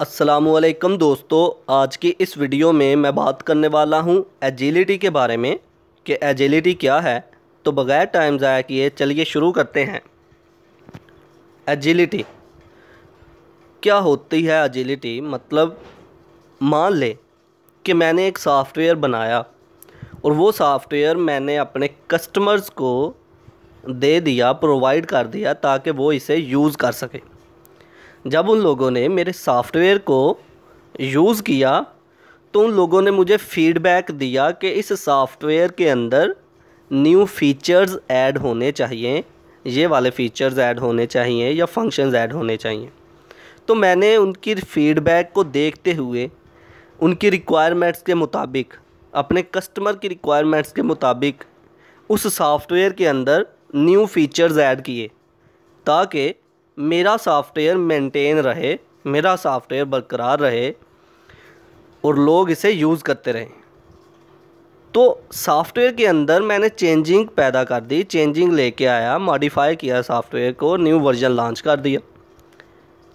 अस्सलामुअलैकुम दोस्तों, आज की इस वीडियो में मैं बात करने वाला हूं एजिलिटी के बारे में कि एजिलिटी क्या है। तो बगैर टाइम ज़ाया किए चलिए शुरू करते हैं। एजिलिटी क्या होती है? एजिलिटी मतलब मान ले कि मैंने एक सॉफ्टवेयर बनाया और वो सॉफ्टवेयर मैंने अपने कस्टमर्स को दे दिया, प्रोवाइड कर दिया ताकि वो इसे यूज़ कर सके। जब उन लोगों ने मेरे सॉफ्टवेयर को यूज़ किया तो उन लोगों ने मुझे फ़ीडबैक दिया कि इस सॉफ्टवेयर के अंदर न्यू फीचर्स ऐड होने चाहिए, ये वाले फ़ीचर्स ऐड होने चाहिए या फंक्शंस ऐड होने चाहिए। तो मैंने उनकी फ़ीडबैक को देखते हुए उनकी रिक्वायरमेंट्स के मुताबिक, अपने कस्टमर की रिक्वायरमेंट्स के मुताबिक उस सॉफ्टवेयर के अंदर न्यू फीचर्स ऐड किए ताकि मेरा सॉफ्टवेयर मेंटेन रहे, मेरा सॉफ्टवेयर बरकरार रहे और लोग इसे यूज़ करते रहें। तो सॉफ्टवेयर के अंदर मैंने चेंजिंग पैदा कर दी, चेंजिंग लेके आया, मॉडिफाई किया सॉफ्टवेयर को, न्यू वर्जन लॉन्च कर दिया।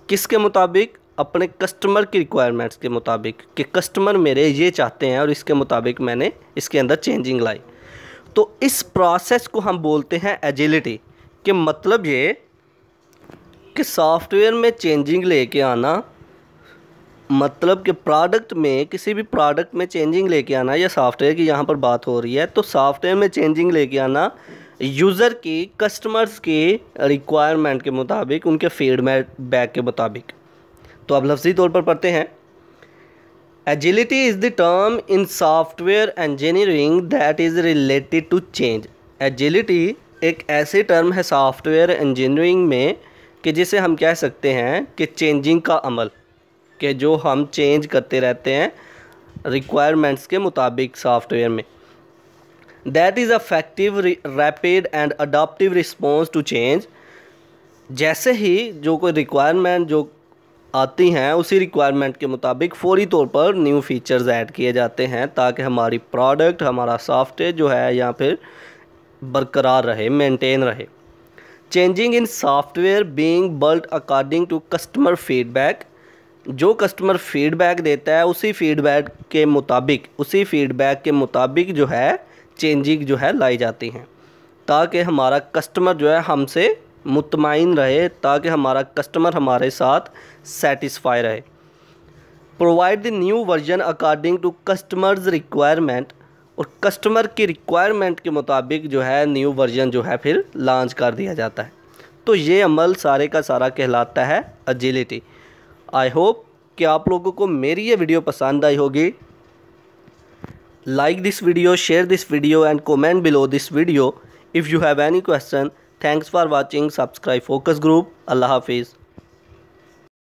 किसके मुताबिक? अपने कस्टमर की रिक्वायरमेंट्स के मुताबिक कि कस्टमर मेरे ये चाहते हैं और इसके मुताबिक मैंने इसके अंदर चेंजिंग लाई। तो इस प्रोसेस को हम बोलते हैं एजिलिटी। कि मतलब ये कि सॉफ्टवेयर में चेंजिंग लेके आना, मतलब कि प्रोडक्ट में, किसी भी प्रोडक्ट में चेंजिंग लेके आना, या सॉफ्टवेयर की यहाँ पर बात हो रही है तो सॉफ्टवेयर में चेंजिंग लेके आना यूज़र की, कस्टमर्स की रिक्वायरमेंट के मुताबिक, उनके फीडबैक के मुताबिक। तो अब लफ्ज़ी तौर पर पढ़ते हैं। Agility is the term in software engineering that is related to change. Agility एक ऐसी टर्म है सॉफ्टवेयर इंजीनियरिंग में कि जिसे हम कह सकते हैं कि चेंजिंग का अमल, कि जो हम चेंज करते रहते हैं रिक्वायरमेंट्स के मुताबिक सॉफ्टवेयर में। That is effective, rapid and adaptive response to change. जैसे ही जो कोई रिक्वायरमेंट जो आती हैं उसी रिक्वायरमेंट के मुताबिक फ़ौरी तौर पर न्यू फीचर्स ऐड किए जाते हैं ताकि हमारी प्रोडक्ट, हमारा सॉफ्टवेयर जो है या फिर बरकरार रहे, मेंटेन रहे। Changing in software being built according to customer feedback. जो कस्टमर फीडबैक देता है उसी फीडबैक के मुताबिक जो है चेंजिंग जो है लाई जाती हैं ताकि हमारा कस्टमर जो है हमसे मुतमईन रहे, ताकि हमारा कस्टमर हमारे साथ सेटिस्फाई रहे। Provide the new version according to customers requirement. और कस्टमर की रिक्वायरमेंट के मुताबिक जो है न्यू वर्जन जो है फिर लॉन्च कर दिया जाता है। तो ये अमल सारे का सारा कहलाता है एजिलिटी। आई होप कि आप लोगों को मेरी ये वीडियो पसंद आई होगी। Like this video, share this video and comment below this video if you have any question. Thanks for watching. Subscribe focus group. अल्लाह हाफिज़।